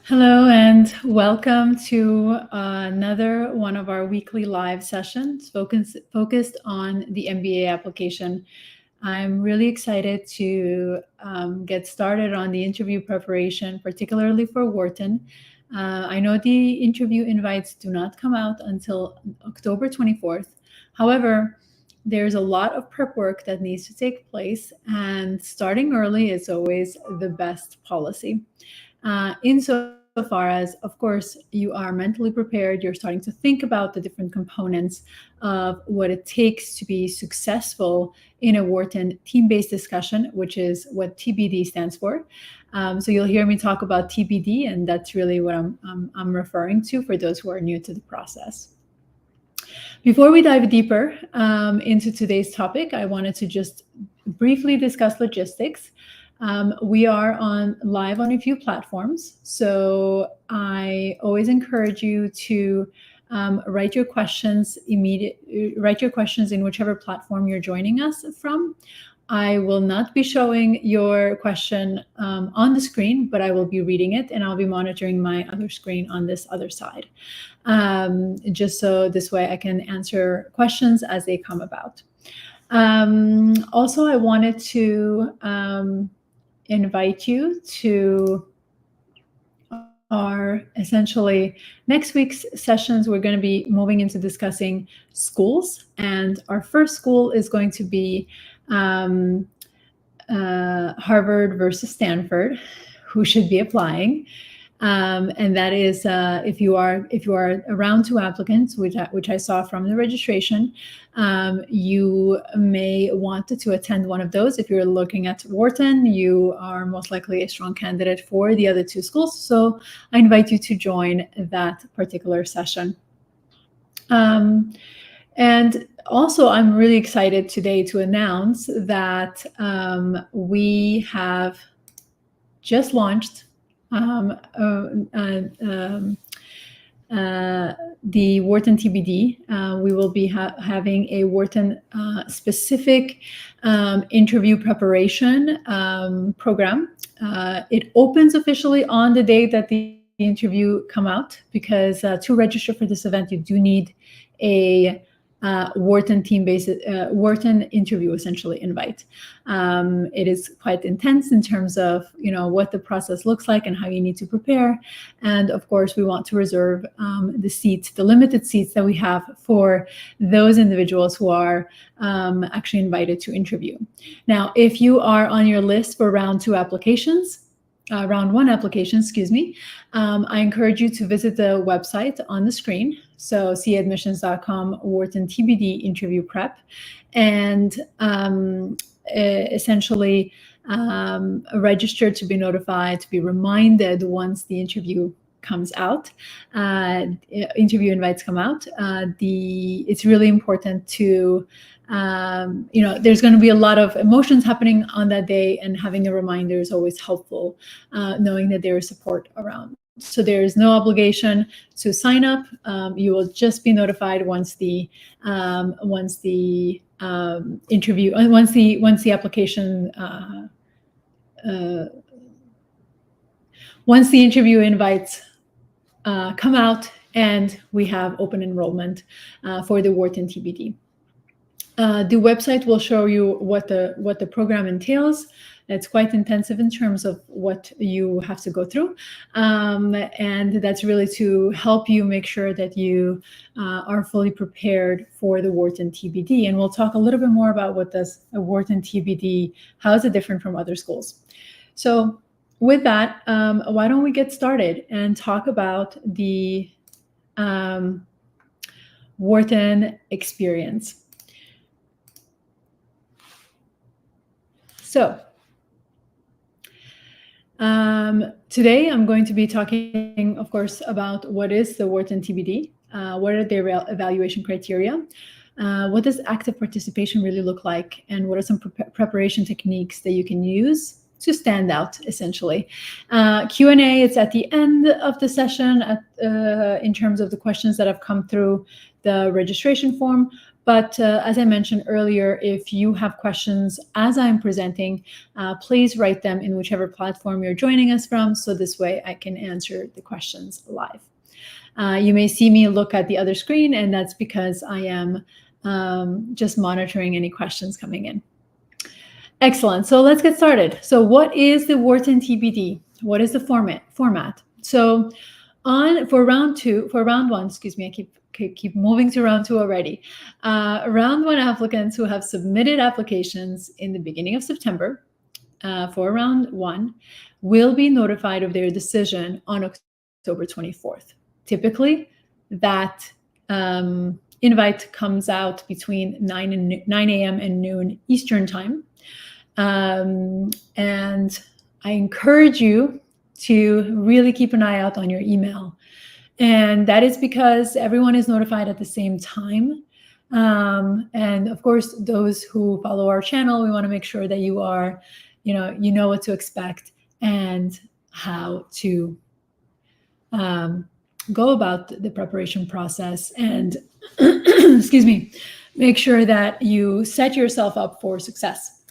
Hello and welcome to another one of our weekly live sessions focused on the MBA application. I'm really excited to get started on the interview preparation, particularly for Wharton. I know the interview invites do not come out until October 24th. However, there's a lot of prep work that needs to take place, and starting early is always the best policy. Insofar as, of course, you are mentally prepared, you're starting to think about the different components of what it takes to be successful in a Wharton team-based discussion, which is what TBD stands for. So you'll hear me talk about TBD, and that's really what I'm referring to for those who are new to the process. Before we dive deeper into today's topic, I wanted to just briefly discuss logistics. We are live on a few platforms, so I always encourage you to write your questions in whichever platform you're joining us from. I will not be showing your question on the screen, but I will be reading it, and I'll be monitoring my other screen on this other side, just so this way I can answer questions as they come about. Also, I wanted to invite you to our essentially next week's sessions. We're going to be moving into discussing schools, and our first school is going to be Harvard versus Stanford, who should be applying. And that is if you are around two applicants, which I saw from the registration, you may want to attend one of those. If you're looking at Wharton, you are most likely a strong candidate for the other two schools. So I invite you to join that particular session. And also, I'm really excited today to announce that we have just launched the Wharton TBD. We will be having a Wharton specific interview preparation program. It opens officially on the day that the interview come out, because to register for this event, you do need a Wharton team-based Wharton interview essentially invite. It is quite intense in terms of what the process looks like and how you need to prepare. And of course, we want to reserve the limited seats that we have for those individuals who are actually invited to interview. Now, if you are on your list for round one application, excuse me, I encourage you to visit the website on the screen. So cadmissions.com, Wharton TBD interview prep, and essentially register to be notified, to be reminded once the interview comes out, interview invites come out. It's really important to, there's going to be a lot of emotions happening on that day, and having a reminder is always helpful, knowing that there is support around. So there is no obligation to sign up. You will just be notified once the interview, once the application, once the interview invites come out, and we have open enrollment for the Wharton TBD. The website will show you what the program entails. It's quite intensive in terms of what you have to go through, and that's really to help you make sure that you are fully prepared for the Wharton TBD. And we'll talk a little bit more about what does a Wharton TBD, how is it different from other schools. So with that, why don't we get started and talk about the Wharton experience. So today I'm going to be talking, of course, about what is the Wharton TBD, what are their evaluation criteria, what does active participation really look like, and what are some preparation techniques that you can use to stand out, essentially. Q&A, it's at the end of the session in terms of the questions that have come through the registration form. But as I mentioned earlier, if you have questions as I'm presenting, please write them in whichever platform you're joining us from, so this way I can answer the questions live. You may see me look at the other screen, and that's because I am just monitoring any questions coming in. Excellent. So let's get started. So what is the Wharton TBD? What is the format? So for round one, excuse me, I keep moving to round two already. Round one applicants who have submitted applications in the beginning of September for round one will be notified of their decision on October 24th. Typically, that invite comes out between 9 a.m. and noon Eastern time. And I encourage you to really keep an eye out on your email. And that is because everyone is notified at the same time. And of course, those who follow our channel, we want to make sure that you are, you know what to expect and how to go about the preparation process and, excuse me, make sure that you set yourself up for success.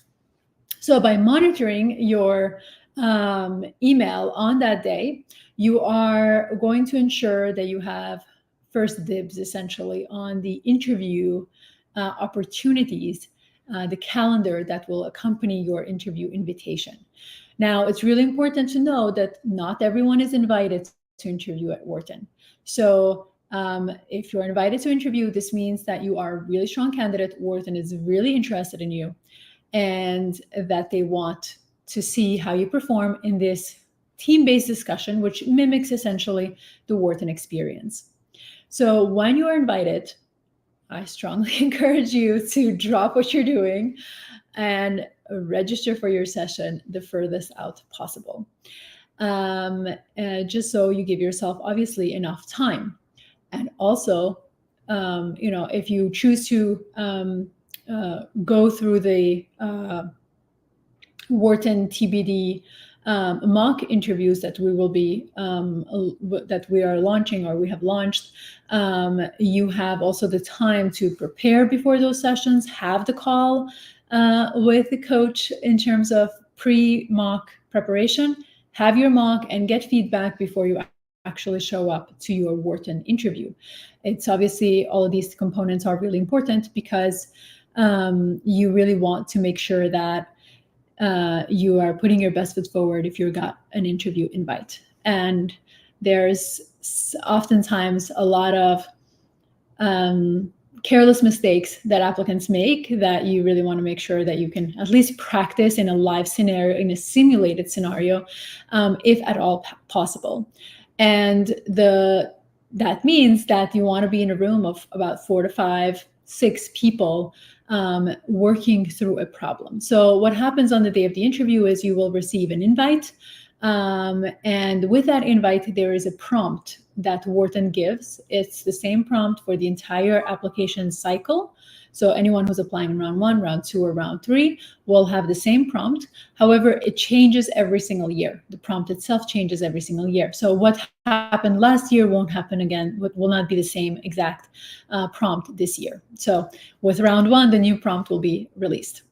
So by monitoring your email on that day, you are going to ensure that you have first dibs essentially on the interview opportunities, the calendar that will accompany your interview invitation. Now, it's really important to know that not everyone is invited to interview at Wharton. So if you're invited to interview, this means that you are a really strong candidate. Wharton is really interested in you, and that they want to see how you perform in this team-based discussion, which mimics essentially the Wharton experience. So when you are invited, I strongly encourage you to drop what you're doing and register for your session the furthest out possible. Just so you give yourself obviously enough time. And also, if you choose to go through the Wharton TBD mock interviews that we will be that we are launching or we have launched, you have also the time to prepare before those sessions, have the call with the coach in terms of pre-mock preparation, have your mock, and get feedback before you actually show up to your Wharton interview. It's obviously, all of these components are really important because you really want to make sure that you are putting your best foot forward if you got an interview invite. And there's oftentimes a lot of careless mistakes that applicants make that you really want to make sure that you can at least practice in a live scenario, in a simulated scenario, if at all possible. And that means that you want to be in a room of about 4 to 5, 6 people working through a problem. So what happens on the day of the interview is you will receive an invite. And with that invite, there is a prompt that Wharton gives. It's the same prompt for the entire application cycle. So anyone who's applying in round 1, round 2, or round 3 will have the same prompt. However, it changes every single year. The prompt itself changes every single year. So what happened last year won't happen again, will not be the same exact prompt this year. So with round 1, the new prompt will be released.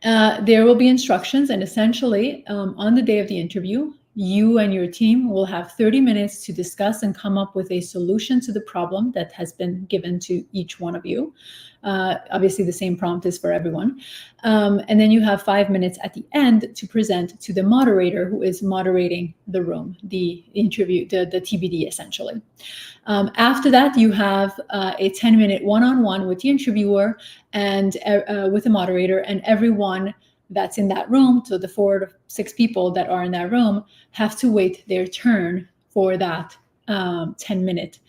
There will be instructions, and essentially on the day of the interview, you and your team will have 30 minutes to discuss and come up with a solution to the problem that has been given to each one of you. Obviously, the same prompt is for everyone. And then you have 5 minutes at the end to present to the moderator who is moderating the room, the interview, the TBD essentially. After that, you have a 10-minute one-on-one with the interviewer and with the moderator, and everyone that's in that room, so the 4 to 6 people that are in that room, have to wait their turn for that 10-minute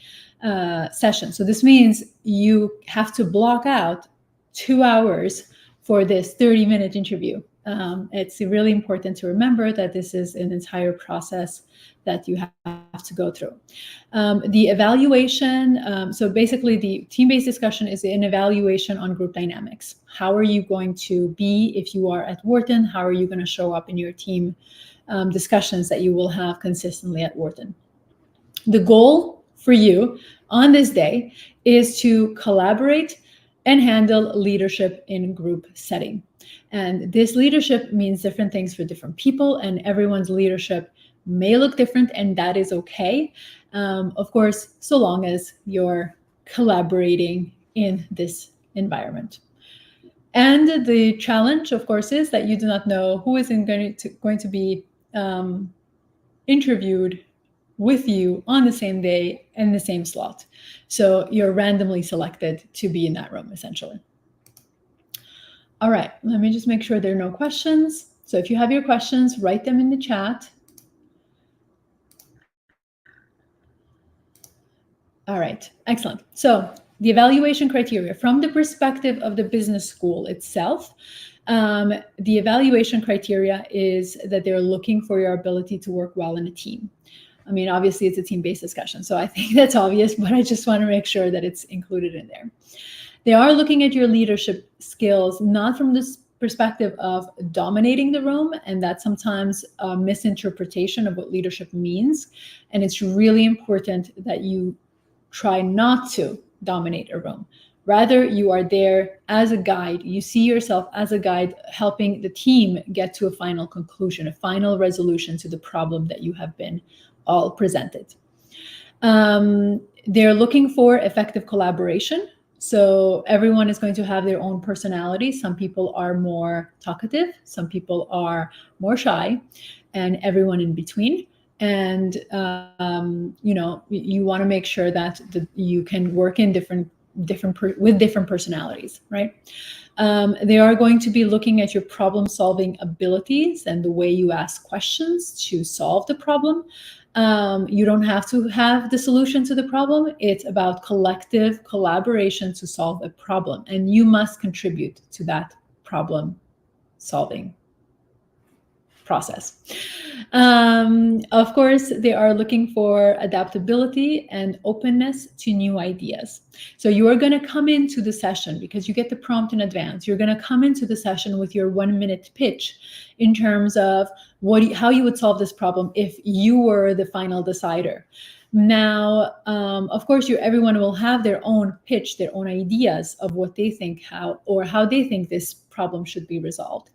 session. So this means you have to block out 2 hours for this 30-minute interview. It's really important to remember that this is an entire process that you have to go through. The evaluation, so basically the team-based discussion is an evaluation on group dynamics. How are you going to be if you are at Wharton? How are you going to show up in your team discussions that you will have consistently at Wharton? The goal for you on this day is to collaborate and handle leadership in group setting. And this leadership means different things for different people, and everyone's leadership may look different, and that is okay. Of course, so long as you're collaborating in this environment. And the challenge, of course, is that you do not know who is going to be interviewed with you on the same day in the same slot. So you're randomly selected to be in that room, essentially. All right, let me just make sure there are no questions. So if you have your questions, write them in the chat. All right, excellent. So the evaluation criteria from the perspective of the business school itself, the evaluation criteria is that they're looking for your ability to work well in a team. I mean, obviously it's a team-based discussion, so I think that's obvious, but I just want to make sure that it's included in there. They are looking at your leadership skills, not from this perspective of dominating the room, and that's sometimes a misinterpretation of what leadership means. And it's really important that you try not to dominate a room. Rather, you are there as a guide. You see yourself as a guide helping the team get to a final conclusion, a final resolution to the problem that you have been all presented. They're looking for effective collaboration. So everyone is going to have their own personality. Some people are more talkative, some people are more shy, and everyone in between. And you know, you want to make sure that you can work in with different personalities, right? They are going to be looking at your problem-solving abilities and the way you ask questions to solve the problem. You don't have to have the solution to the problem. It's about collective collaboration to solve a problem, and you must contribute to that problem-solving process. Of course, they are looking for adaptability and openness to new ideas. So you are going to come into the session, because you get the prompt in advance, you're going to come into the session with your 1-minute pitch in terms of how you would solve this problem if you were the final decider. Now, of course, everyone will have their own pitch, their own ideas of what they think, how they think this problem should be resolved.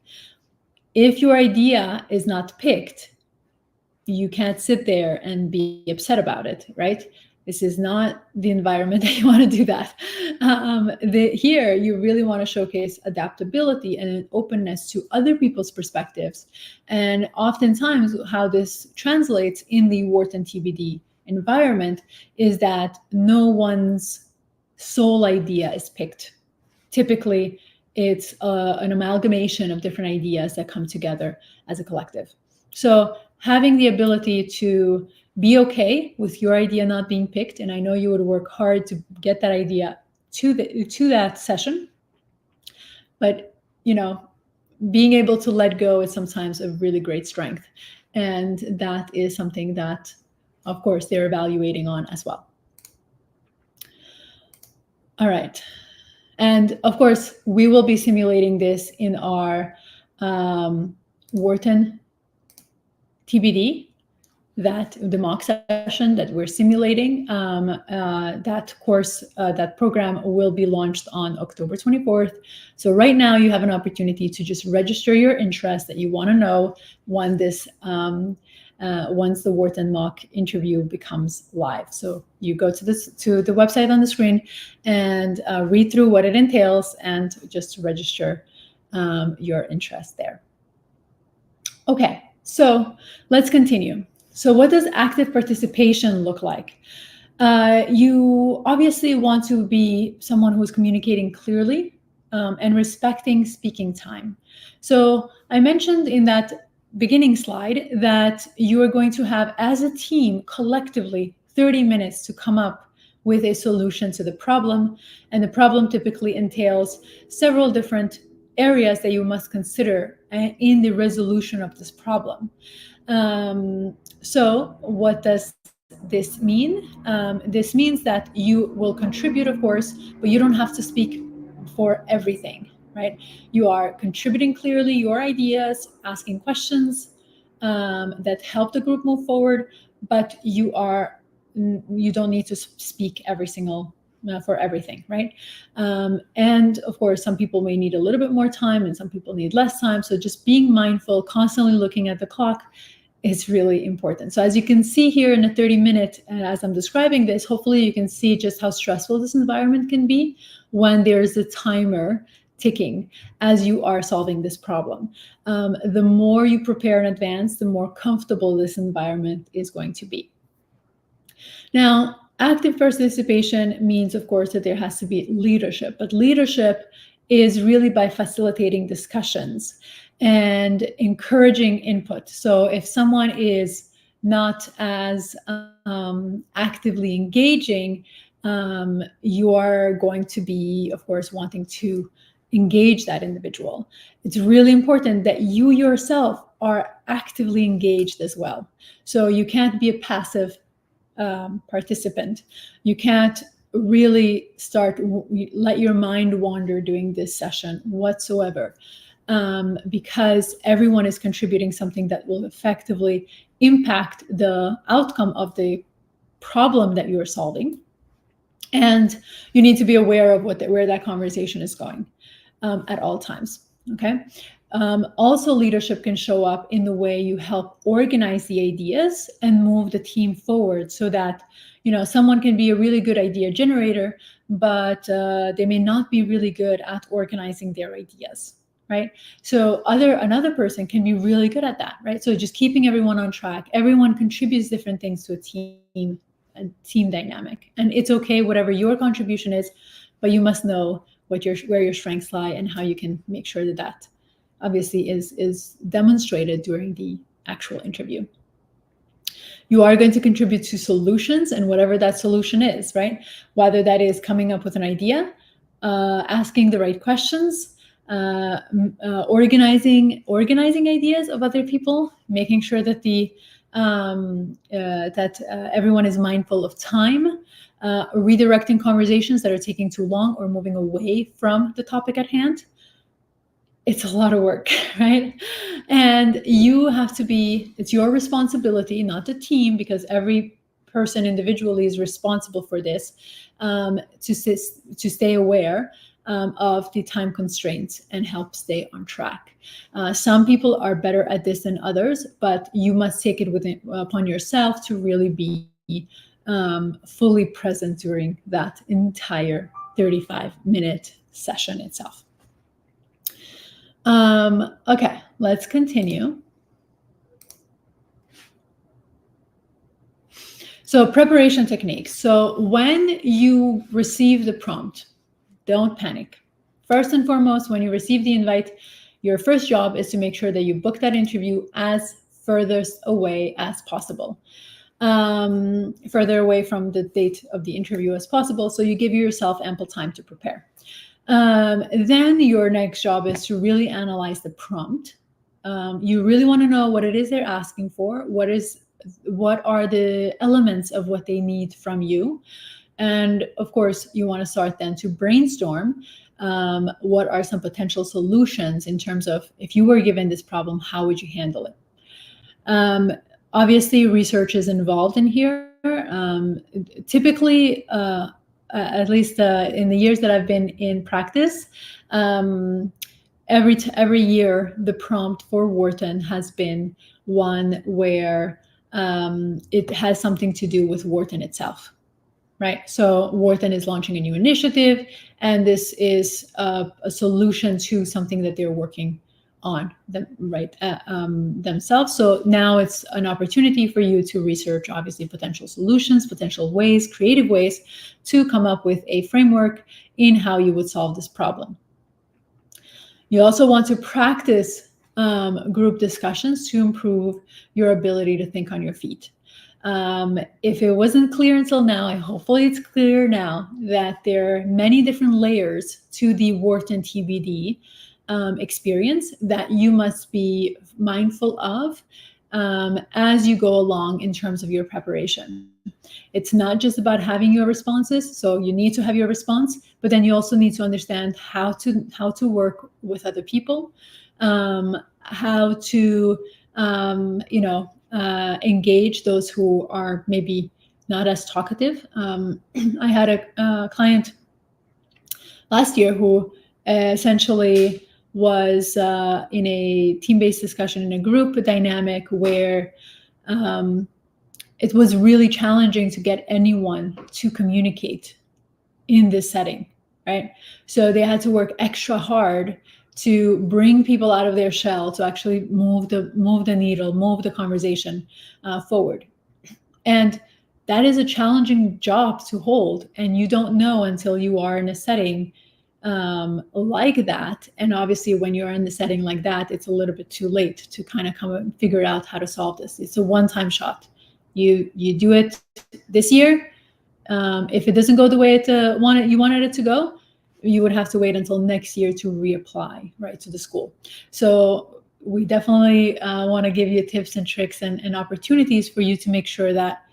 If your idea is not picked, you can't sit there and be upset about it, right? This is not the environment that you want to do that. Here, you really want to showcase adaptability and an openness to other people's perspectives. And oftentimes, how this translates in the Wharton TBD environment is that no one's sole idea is picked. Typically, it's an amalgamation of different ideas that come together as a collective. So having the ability to be okay with your idea not being picked, and I know you would work hard to get that idea to that session, but you know, being able to let go is sometimes a really great strength, and that is something that, of course, they're evaluating on as well. All right. And of course, we will be simulating this in our Wharton TBD, the mock session that we're simulating. That course, that program will be launched on October 24th. So right now you have an opportunity to just register your interest that you want to know when this once the Wharton mock interview becomes live. So you go to the website on the screen and read through what it entails and just register your interest there. Okay, so let's continue. So what does active participation look like? You obviously want to be someone who's communicating clearly and respecting speaking time. So I mentioned in that beginning slide that you are going to have, as a team, collectively 30 minutes to come up with a solution to the problem. And the problem typically entails several different areas that you must consider in the resolution of this problem. So what does this mean? This means that you will contribute, of course, but you don't have to speak for everything, right? You are contributing clearly your ideas, asking questions that help the group move forward, but you don't need to speak every single for everything, right? And of course, some people may need a little bit more time and some people need less time. So just being mindful, constantly looking at the clock is really important. So as you can see here in a 30-minute, as I'm describing this, hopefully you can see just how stressful this environment can be when there's a timer ticking as you are solving this problem. The more you prepare in advance, the more comfortable this environment is going to be. Now, active participation means, of course, that there has to be leadership, but leadership is really by facilitating discussions and encouraging input. So if someone is not as actively engaging, you are going to be, of course, wanting to engage that individual. It's really important that you yourself are actively engaged as well. So you can't be a passive participant. You can't really let your mind wander during this session whatsoever, because everyone is contributing something that will effectively impact the outcome of the problem that you're solving. And you need to be aware of where that conversation is going at all times, okay? Also, leadership can show up in the way you help organize the ideas and move the team forward, so that, someone can be a really good idea generator, but they may not be really good at organizing their ideas, right? So another person can be really good at that, right? So just keeping everyone on track. Everyone contributes different things to a team dynamic, and it's okay whatever your contribution is, but you must know where your strengths lie and how you can make sure that obviously is demonstrated during the actual interview. You are going to contribute to solutions, and whatever that solution is, right? Whether that is coming up with an idea, asking the right questions, organizing ideas of other people, making sure that everyone is mindful of time, redirecting conversations that are taking too long or moving away from the topic at hand. It's a lot of work, right? And you have to it's your responsibility, not the team, because every person individually is responsible for this, to stay aware of the time constraints and help stay on track. Some people are better at this than others, but you must take it upon yourself to really be fully present during that entire 35-minute session itself. Okay, let's continue. So preparation techniques. So when you receive the prompt, don't panic. First and foremost, when you receive the invite, your first job is to make sure that you book that interview as furthest away as possible. Further away from the date of the interview as possible, so you give yourself ample time to prepare. Then your next job is to really analyze the prompt. You really want to know what it is they're asking for, what are the elements of what they need from you. And of course, you want to start then to brainstorm what are some potential solutions in terms of, if you were given this problem, how would you handle it? Obviously, research is involved in here. Typically, at least in the years that I've been in practice, every year the prompt for Wharton has been one where it has something to do with Wharton itself, right? So Wharton is launching a new initiative, and this is a solution to something that they're working on themselves. So now it's an opportunity for you to research, obviously, potential solutions, potential ways, creative ways to come up with a framework in how you would solve this problem. You also want to practice group discussions to improve your ability to think on your feet. If it wasn't clear until now, hopefully it's clear now that there are many different layers to the Wharton TBD experience that you must be mindful of as you go along in terms of your preparation. It's not just about having your responses. So you need to have your response, but then you also need to understand how to work with other people, how to engage those who are maybe not as talkative. I had a client last year who essentially was in a team-based discussion in a group dynamic where it was really challenging to get anyone to communicate in this setting, right? So they had to work extra hard to bring people out of their shell to actually move the needle, move the conversation forward. And that is a challenging job to hold, and you don't know until you are in a setting like that. And obviously when you're in the setting like that, it's a little bit too late to kind of come and figure out how to solve this. It's a one-time shot. You do it this year. If it doesn't go the way you wanted it to go, you would have to wait until next year to reapply, right, to the school. So we definitely want to give you tips and tricks and opportunities for you to make sure that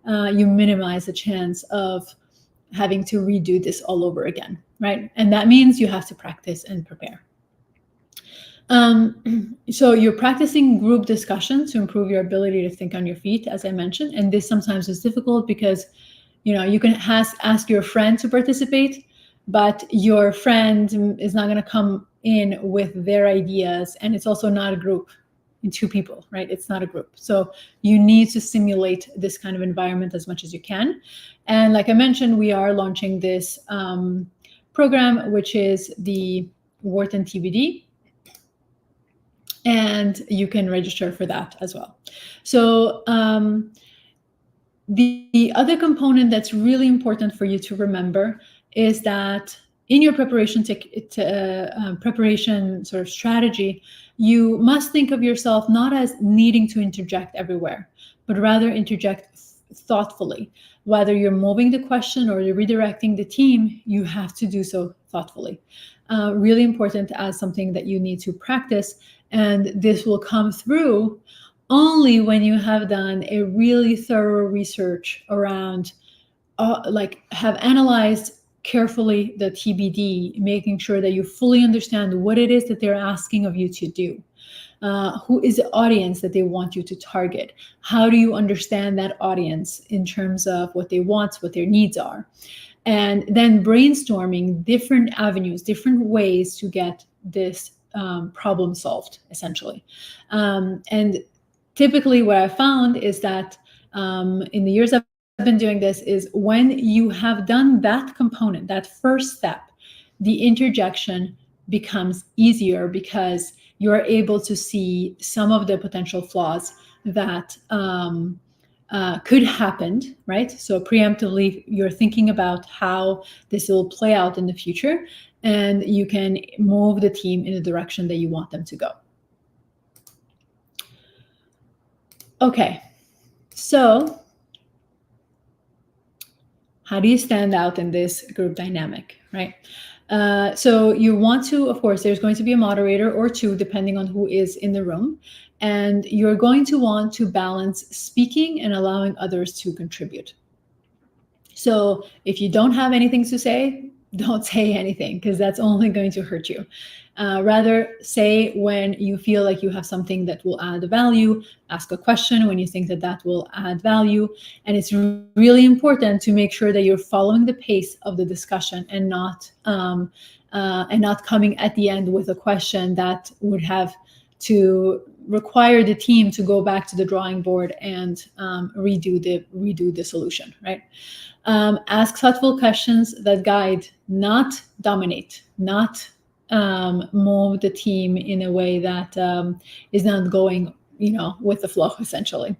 you minimize the chance of having to redo this all over again, right? And that means you have to practice and prepare. So you're practicing group discussion to improve your ability to think on your feet, as I mentioned. And this sometimes is difficult because, you can ask your friend to participate, but your friend is not going to come in with their ideas. And it's also not a group in two people, right? It's not a group. So you need to simulate this kind of environment as much as you can. And like I mentioned, we are launching this program, which is the Wharton TBD. And you can register for that as well. So the other component that's really important for you to remember is that in your preparation preparation sort of strategy, you must think of yourself not as needing to interject everywhere, but rather interject thoughtfully. Whether you're moving the question or you're redirecting the team, you have to do so thoughtfully. Really important as something that you need to practice. And this will come through only when you have done a really thorough research around, have analyzed carefully the TBD, making sure that you fully understand what it is that they're asking of you to do. Who is the audience that they want you to target? How do you understand that audience in terms of what they want, what their needs are? And then brainstorming different avenues, different ways to get this problem solved, essentially. And typically what I found is that in the years I've been doing this is when you have done that component, that first step, the interjection becomes easier because you're able to see some of the potential flaws that could happen, right? So preemptively, you're thinking about how this will play out in the future, and you can move the team in the direction that you want them to go. Okay, so how do you stand out in this group dynamic, right? So you want to, of course, there's going to be a moderator or two, depending on who is in the room. And you're going to want to balance speaking and allowing others to contribute. So if you don't have anything to say, don't say anything, because that's only going to hurt you. Rather, say when you feel like you have something that will add value, ask a question when you think that that will add value. And it's really important to make sure that you're following the pace of the discussion and not coming at the end with a question that would have to require the team to go back to the drawing board and redo the solution, right? Ask thoughtful questions that guide, not dominate, not move the team in a way that is not going, with the flow, essentially.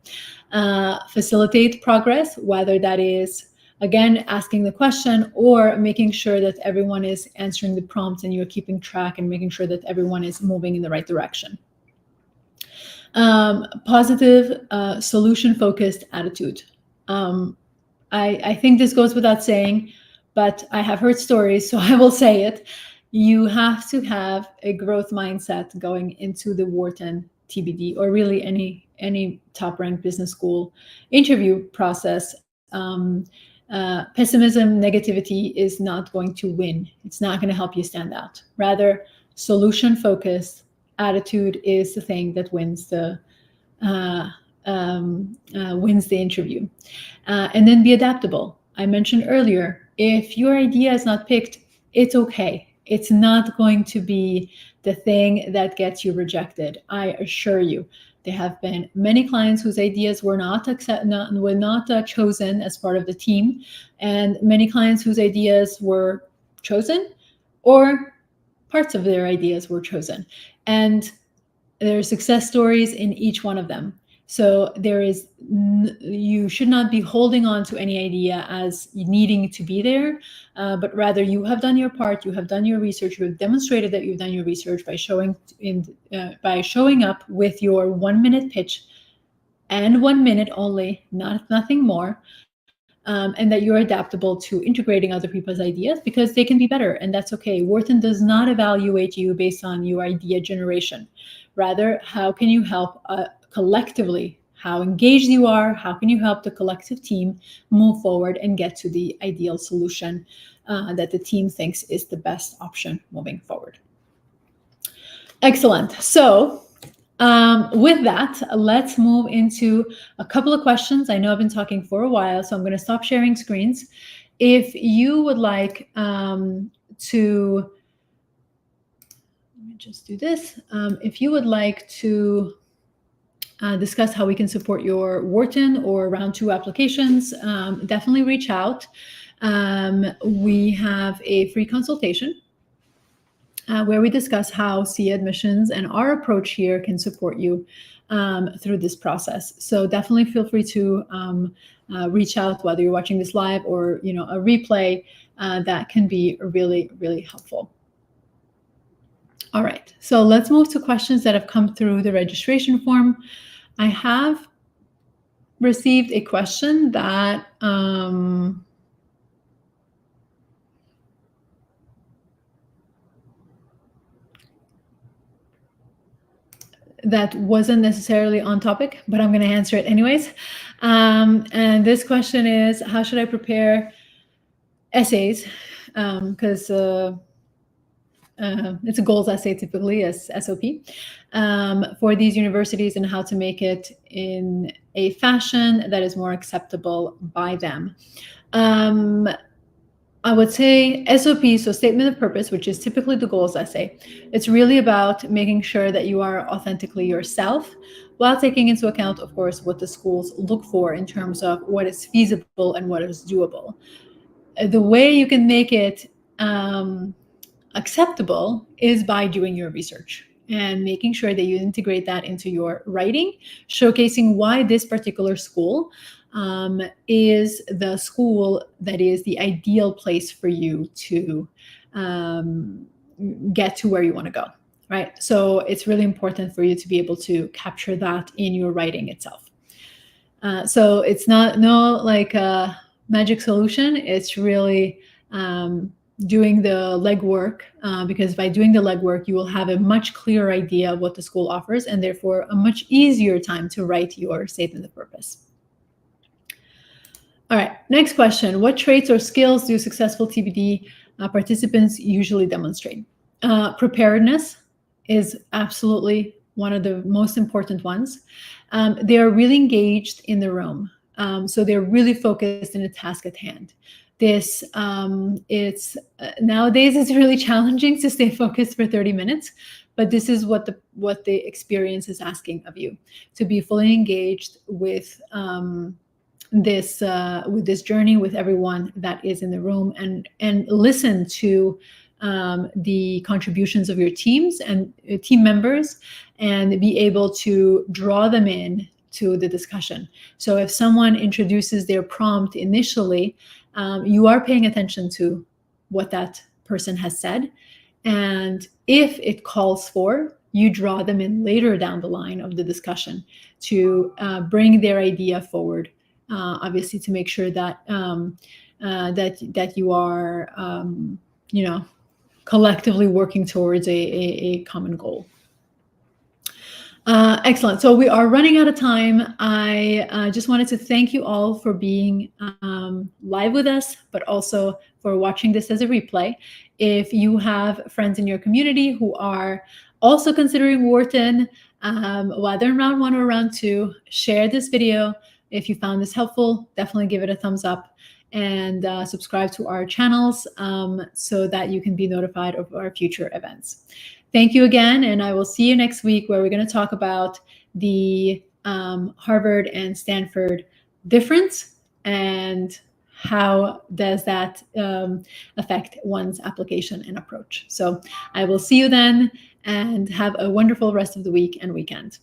Facilitate progress, whether that is, again, asking the question or making sure that everyone is answering the prompts and you're keeping track and making sure that everyone is moving in the right direction. Positive, solution-focused attitude. I think this goes without saying, but I have heard stories, so I will say it. You have to have a growth mindset going into the Wharton TBD, or really any top-ranked business school interview process. Pessimism, negativity is not going to win. It's not going to help you stand out. Rather, solution-focused attitude is the thing that wins the wins the interview. And then be adaptable. I mentioned earlier, if your idea is not picked, it's okay. It's not going to be the thing that gets you rejected. I assure you. There have been many clients whose ideas were not chosen as part of the team, and many clients whose ideas were chosen, or parts of their ideas were chosen. And there are success stories in each one of them. So you should not be holding on to any idea as needing to be there, but rather you have done your part, you have done your research, you have demonstrated that you've done your research by showing up with your 1 minute pitch, and 1 minute only, nothing more. And that you're adaptable to integrating other people's ideas, because they can be better, and that's okay. Wharton does not evaluate you based on your idea generation. Rather, how can you help collectively, how engaged you are, how can you help the collective team move forward and get to the ideal solution that the team thinks is the best option moving forward. Excellent. So with that, let's move into a couple of questions. I know I've been talking for a while, so I'm going to stop sharing screens. If you would like to, let me just do this. If you would like to discuss how we can support your Wharton or round 2 applications, definitely reach out. We have a free consultation where we discuss how CE admissions and our approach here can support you through this process. So definitely feel free to reach out, whether you're watching this live or a replay. That can be really, really helpful. All right, so let's move to questions that have come through the registration form. I have received a question that that wasn't necessarily on topic, but I'm going to answer it anyways. And this question is, how should I prepare essays? Because it's a goals essay typically as SOP for these universities, and how to make it in a fashion that is more acceptable by them. I would say SOP, so statement of purpose, which is typically the goals essay. It's really about making sure that you are authentically yourself, while taking into account, of course, what the schools look for in terms of what is feasible and what is doable. The way you can make it acceptable is by doing your research and making sure that you integrate that into your writing, showcasing why this particular school is the school that is the ideal place for you to get to where you want to go, right? So it's really important for you to be able to capture that in your writing itself. So it's no magic solution. It's really doing the legwork, because by doing the legwork, you will have a much clearer idea of what the school offers, and therefore a much easier time to write your statement of purpose. All right, next question. What traits or skills do successful TBD participants usually demonstrate? Preparedness is absolutely one of the most important ones. They are really engaged in the room. So they're really focused in the task at hand. Nowadays it's really challenging to stay focused for 30 minutes, but this is what the experience is asking of you, to be fully engaged with this journey with everyone that is in the room, and listen to the contributions of your teams and team members, and be able to draw them in to the discussion. So if someone introduces their prompt initially, you are paying attention to what that person has said, and if it calls for, you draw them in later down the line of the discussion to bring their idea forward. Obviously, to make sure that that you are, collectively working towards a common goal. Excellent. So we are running out of time. I just wanted to thank you all for being live with us, but also for watching this as a replay. If you have friends in your community who are also considering Wharton, whether in round 1 or round 2. Share this video. If you found this helpful, definitely give it a thumbs up, and subscribe to our channels so that you can be notified of our future events. Thank you again, and I will see you next week, where we're going to talk about the Harvard and Stanford difference and how does that affect one's application and approach. So I will see you then, and have a wonderful rest of the week and weekend.